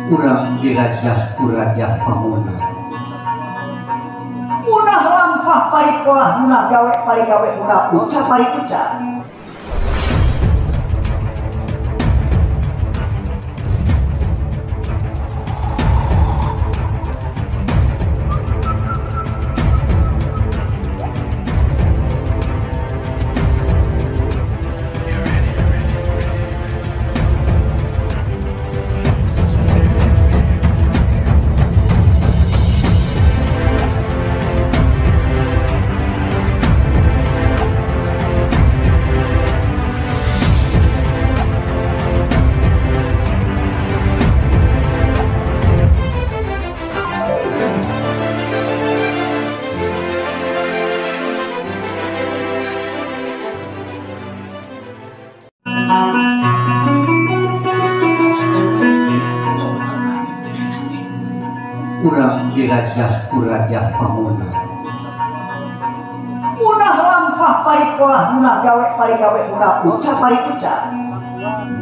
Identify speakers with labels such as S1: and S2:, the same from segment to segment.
S1: Urang dirajah ku Raja Pamuna. Munah lampah parikoah, munah gawe parigawe, munah ucap parikucap. Urang dirajah ku Raja Pamuna. Munah lampah parikoah, munah gawe parigawe, munah ucap parikucap.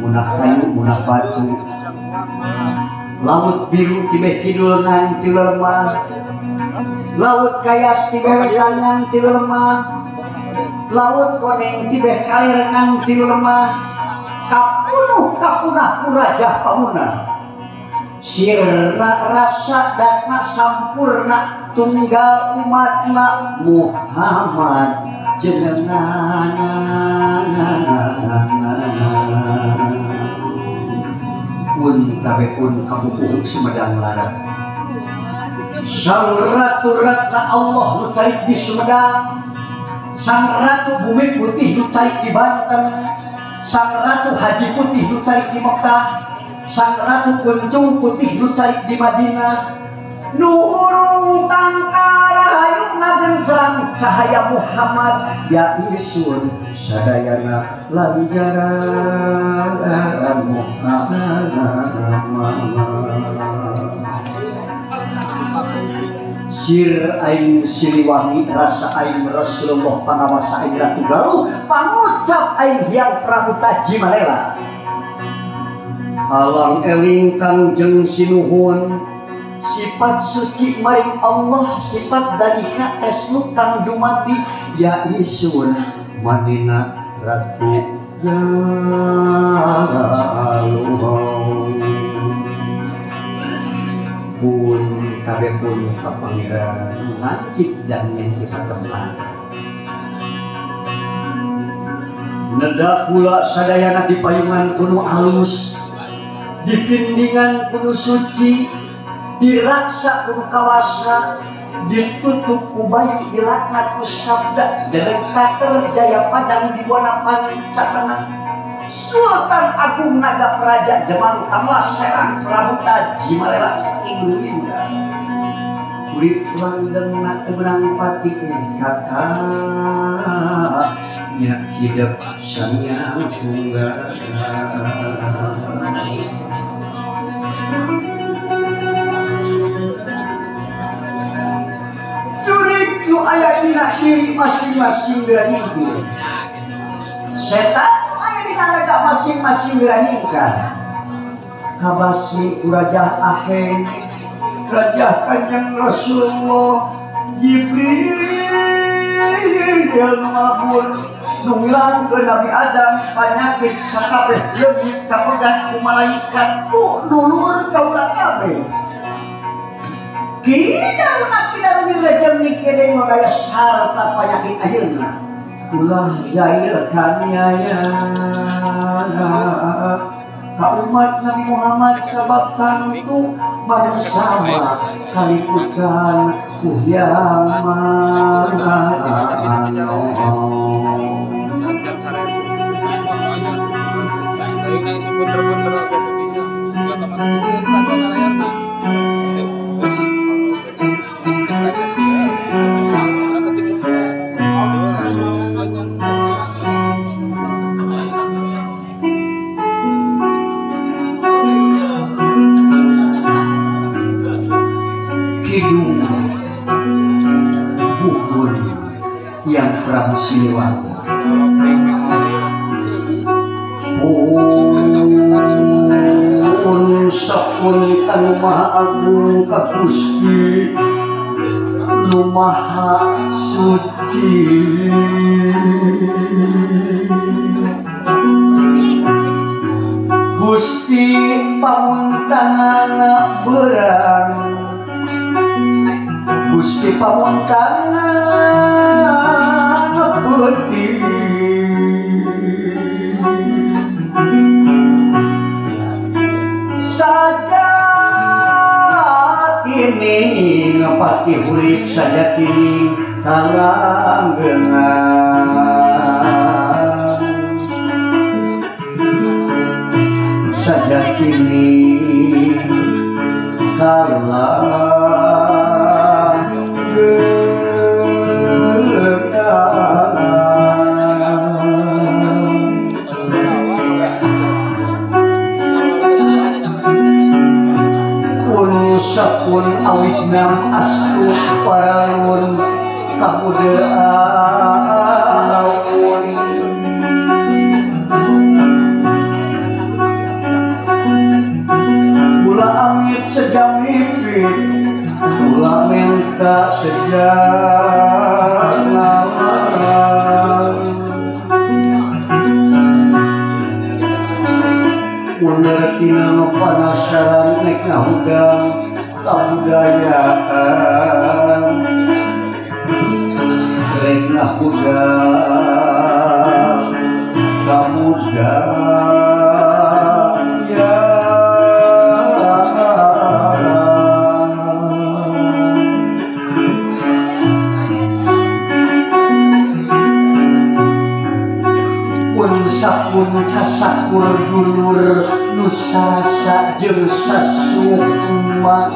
S1: Munah kayu, munah batu. Laut biru tibeh kidul ngan ti lemah. Laut kayas tibeh wedangan ti lemah. Laut koneng tibeh kalir ngan ti lemah. Kapunuh kapunah ku Raja Pamuna. Sirna rasa datna sampurna tunggal umatna Muhammad jenengan pun kabe pun kapupuhuk Sumedang Lara. Sang Ratu Ratna Allah nu carik di Sumedang, Sang Ratu Bumi Putih nu carik di Banten, Sang Ratu Haji Putih nu carik di Mekah, Sang Ratu Kencung Putih nu carik di Madinah, nu urung tangkarahayu ngagencang cahaya Muhammad ya isun sadayana lanjaran Muhammad. Sir aing Siliwangi rasa aing Rasulullah pangawasa aing Ratu Galuh pangucap aing Hyang Prabu Taji Malela. Alang eling Kangjeng Sinuhun sifat suci maring Allah, sifat dalika esnu kang dumadi ya isun Madinah Ratu Galuh. Pun kabe pun ka pangeran ngacik dan yang kita teman. Neda pula sadayana di payungan kuno alus, dipindingan kudu suci, diraksa kudu kawasa, ditutup ku bayu dilaknat ku sabda, deleng kater jaya padang di buana pancatana. Sultan Agung Naga Praja Demang Kamla Serang Prabu Taji Malela saking Linda. Urip langgeng na keberang pati kata nya hidup sanyang tunggal. Jurik nu aya dina diri masing-masing geraningkeun. Setan aya dina raga masing-masing geraningkeun. Kabasmi ku Raja Aheng, Raja Kanjeng Rasulullah, Jibril ngabur nungilang ke Nabi Adam penyakit sakabeh leungit kapegat ku malaikat ku dulur kaula kabeh. Kidaru ngilejeng nikede ngagaya sarta penyakit ayeuna. Ulah jair kaniayana ka umat Nabi Muhammad sabab tantu bersama kaliputan Hyang Kidung Buhun Hyang Prabu Siliwangi sapun kanu maha agung ka Gusti nu maha suci. Gusti pamuntanana berang, Gusti pamuntanana putih, saja kini ngepati urip saja kini kalanggengan, saja kini sapun awit nam astun paralun kabuderaun kula amit sejamipit kula minta sejangan mundur tina ngepanasaran nek ngahudang kabudayaan rek ngahudang kabudayaan pun sapun kasakur dulur nusasa jeung sasukma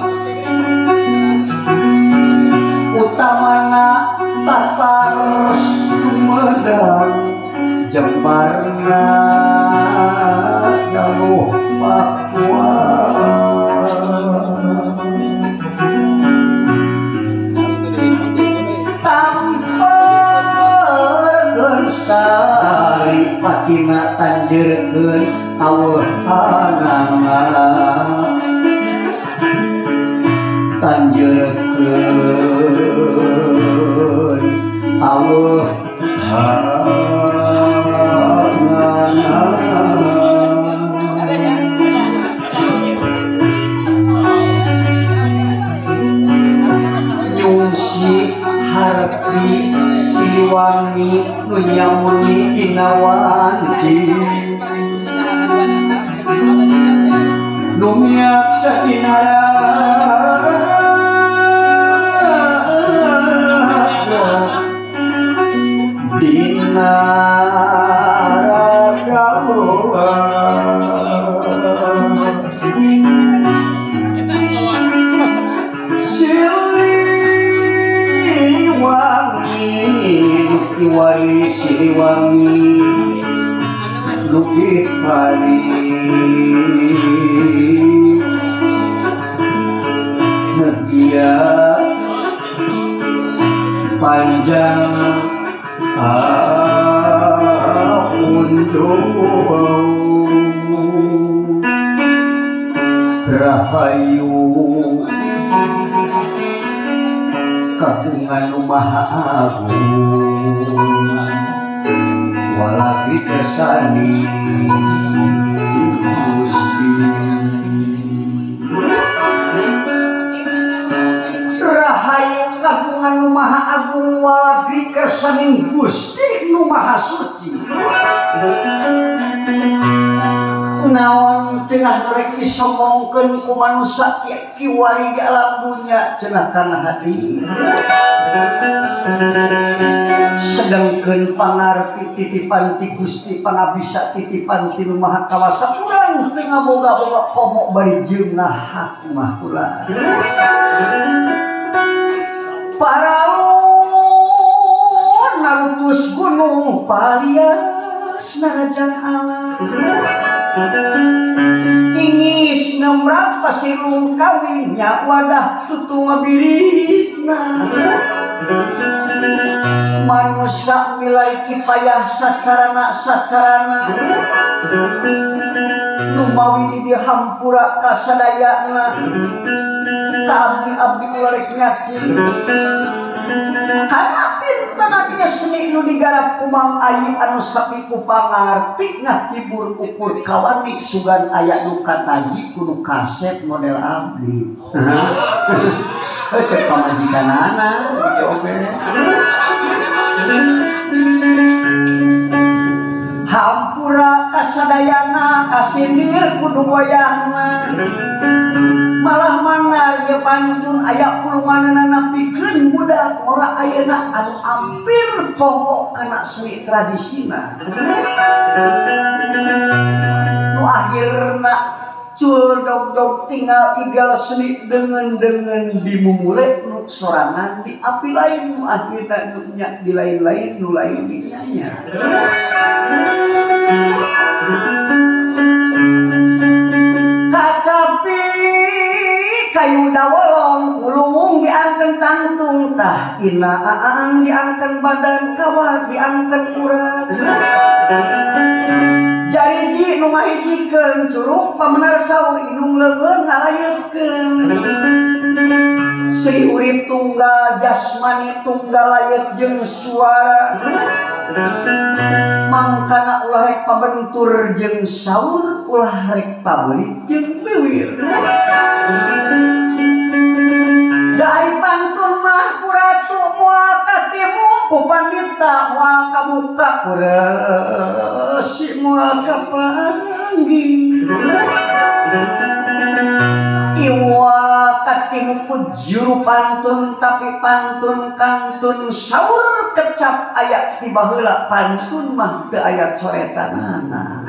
S1: utamana Tatar Sumedang Jembarna Galuh Papua tamperkeun sari patina tanjeurkeun aweuh anana tanjeurkeun aweuh anana nyungsi harti Siliwangi nu nyamuni dina wanci nu miak sakinara dina ragawan Siliwangi Lukiwari Siliwangi Lukipari Negia panjang rahayu kagungan nu maha agung walaki kersani Gusti rahayu kagungan nu maha agung walaki kersani Gusti nu maha suci naon cenah rek disomongkeun ku manusia kiwari di alam dunya cenah kana hati sedengkeun pangarti titipan ti Gusti pangabisa titipan ti Nu Maha Kawasa urang teu ngaboga-boga komo bari jeunah hikmah kula paraon narutus gunung palias narajang alam ingis nemrak pasirung kawinnya wadah tutung ngabirina manusia milai kipayah sacarana numawi di dia hampura kasadayana ka abdi kula rek nyaci karena pintanatnya seni nu digarap kumang ayi anu sapi ku pangarti ngahibur ukur kawani sugan aya nu kataji kudu kaset model abdi cek pamajikanana di oge hampura kasadayana kasindir kudu goyangna malah mana ya pantun aya puluhanana pikeun budak ora ayeuna anu hampir pokok kana seni tradisina nu akhirna cul dog tinggal igal seni dengan dimumule nu sorangan di api lain nu akhirna nu nya di lain-lain nu lain di nyanya kacapi kayu dawolong ulung diangken tangtung tah inaang diangken badan kawat diangken urat jariji nu ngahijikeun curug pamenar saur hidung leungeun ngalayeukeun Sri urip tunggal jasmani tunggal layet jeung suara mangkana ulah rek pabentur jeung saur ulah rek pabeulit jeung beuwir dari pantun mah kuratu moal katimu ku pandita moal kabuka kuresi moal kapanggih iwa katimu ku juru pantun tapi pantun kantun saur kecap aya ti baheula pantun mah teu aya coretanana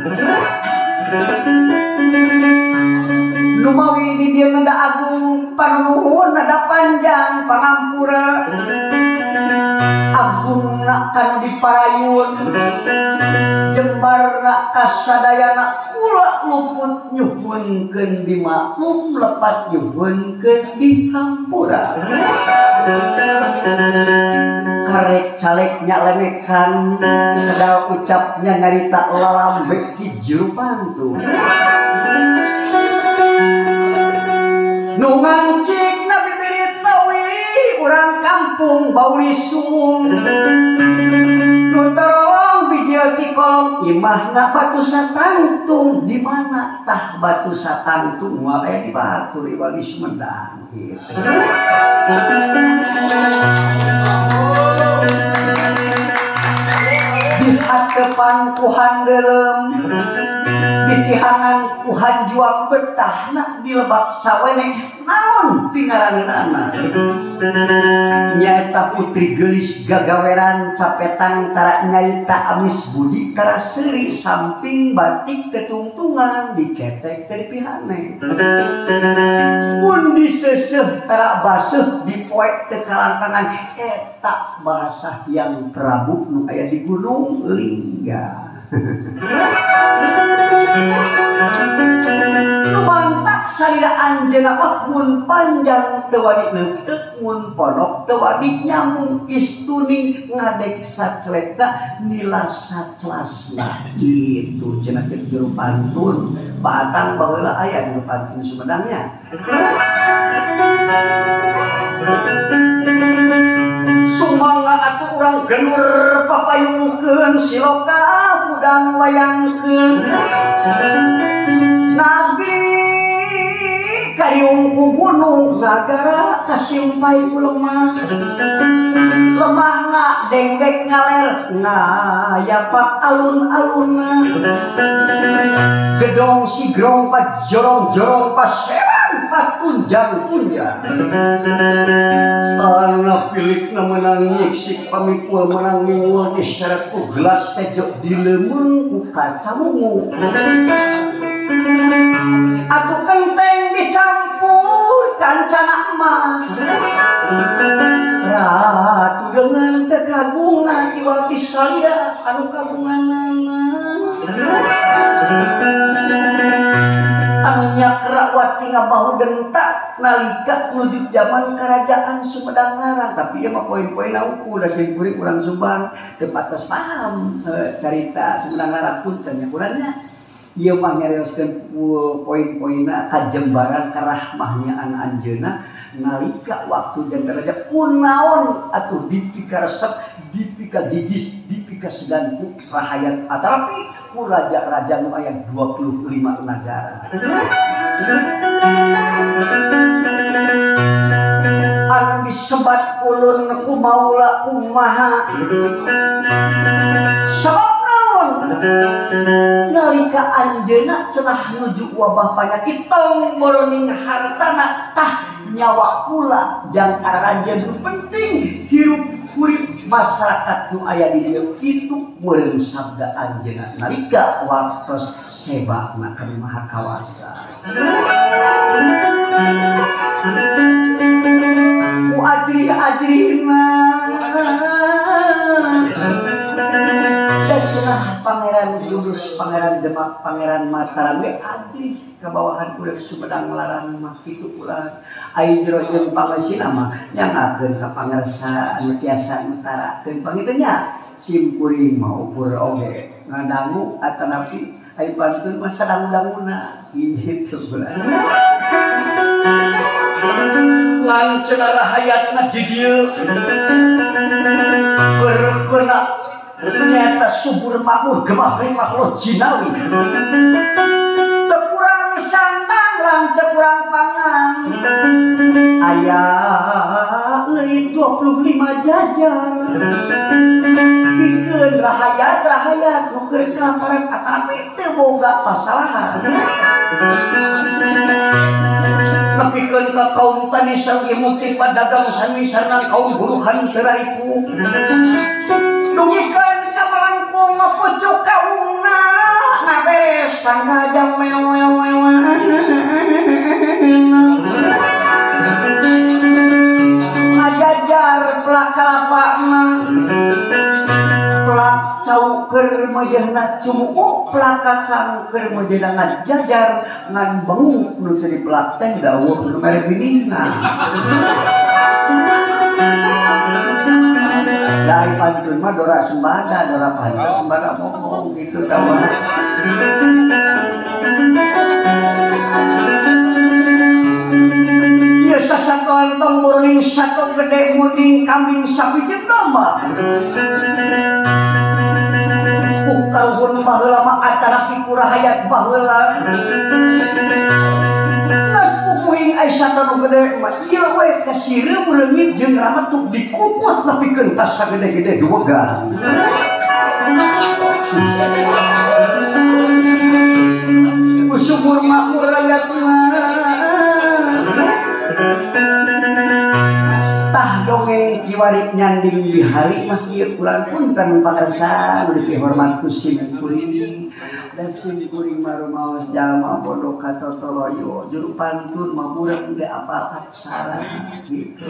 S1: numawi di dieu nada agung panuhun nada panjang pangampura agungna kanu diparayun jembarna kasadayana ulah luput nyuhunkeun di maklum lepat nyuhunkeun di hampura karek calek nyalemekan kedal ucapnya nyarita lalambek ki juru pantun nu ngancik na bibit lawi urang kampung bauli sung nu terong bijil ti kolom imahna batu satantung di mana tah batu satantung moal aya di Batur Wali Sumedang di hatepan ku handelem ditihangan ku hanjuang betahna di lebak sawene naon pingaranana nyaeta putri gelis gagaweran capetan tara nyarita amis budi tara seuri samping batik tetungtungan diketek dari pihane mun diseuseuh tara baseuh dipoek teu kalangkangan eta bahasa yang Prabu nu aya di Gunung Lingga lumantak salira anjeunna mun panjang teu wani neuteuk mun podok teu wani nyambung istuni ngadek sacletna nila saclasna kitu cenah ceuk juru pantun batang baheula aya di pantun Sumedangnya sumangga atuh urang genur papayungkeun siloka udang wayangkeun nabi kayung ku gunung nagara kasimpai ku lemah lemahna denggek ngaler ngayapak alun-alunna gedong sigrong pa jorong-jorong pa seran pa tunjang-tunjang anak pilik na menang nyiksik pamikul menang mingul disyarat ku gelas tejo dilemeung ku kaca mungu atu kenteng dicampur kancana emas ratu dengan tekagungan iwal kisalia anu kagunganana anu nyakra wati ngabahu dentak nalika menuju zaman kerajaan Sumedang Larang, tapi ya mah poin-poin aku udah simpuri kurang Subang tepat pas paham cerita Sumedang Larang pun tanya kurangnya ieu mah nyareoskeun poin-poinna kajembaran karahmahnya anak anjeunna nalika waktu dan raja kunaon atuh dipikaresep dipika gigis dipika seganku rahayat atarapi ku raja-raja nu aya 25 negara anu disebat ulun ku maula kumaha sabab naon nalika anjeunna cenah nuju wabah panyakit tong boroning hartana tah nyawa pula jang araja nu penting hirup urip masyarakat nu aya di dieu kitu meureun sabda anjeunna nalika waktos sebakna ka Maha Kawasa ku ajrih-ajrihna dan cenah Pangeran Kudus, Pangeran Demak, Pangeran Mataram we ajrih ka bawahan urang Sumedang Larang mah kitu ulah ai jero jeung pangasina mah nyangakeun ka pangarsa anu tiasa ngutarakeun pangitu nya sim kuring mah ukur oge ngadangu atanapi ai pantun mah sadangu-danguna kitu ulah lanceun rahayatna di dieu berkeuna ternyata subur makmur gemah makhluk jinawi tekurang santang lan tekurang pangan aya leuwih 25 jajar pikeun rahayat nu keur kelaparan atapi teu boga pasalahan nepikeun ka kaum tani sareng mukti padagang sami sareng kaum buruhan teraiku dugikeun ka melengkung pucuk kaungna ngaberes tangga jam ngajajar pelak kalapana pelak cau keur mejehna cumuuk pelak kacang keur mejehna ngajajar ngan benguk nu teu dipelak teh dawuh nu mere binina dari pantun mah dora sembada, dora pantas sembada ngomong gitu dawah. Ieu sasatoan tong burning sato gede munding kambing sapi jeung domba. Ku kaluhun baheula mah atarapi kurahayat baheula. Aisyah nu gede mah ieu we kasireup reungit jeung ramatuk dikuput nepikeun tas sagede-gede duwegan. Ku subur makmur rakyat tah dongeng kiwari nyanding di hari mah ieu ulang punten pakarsa nu dipihormat ku sim kuring dan sim kuring marumaos jalma bodoh katotoloyo juru pantun mah urang teu apal aksara gitu.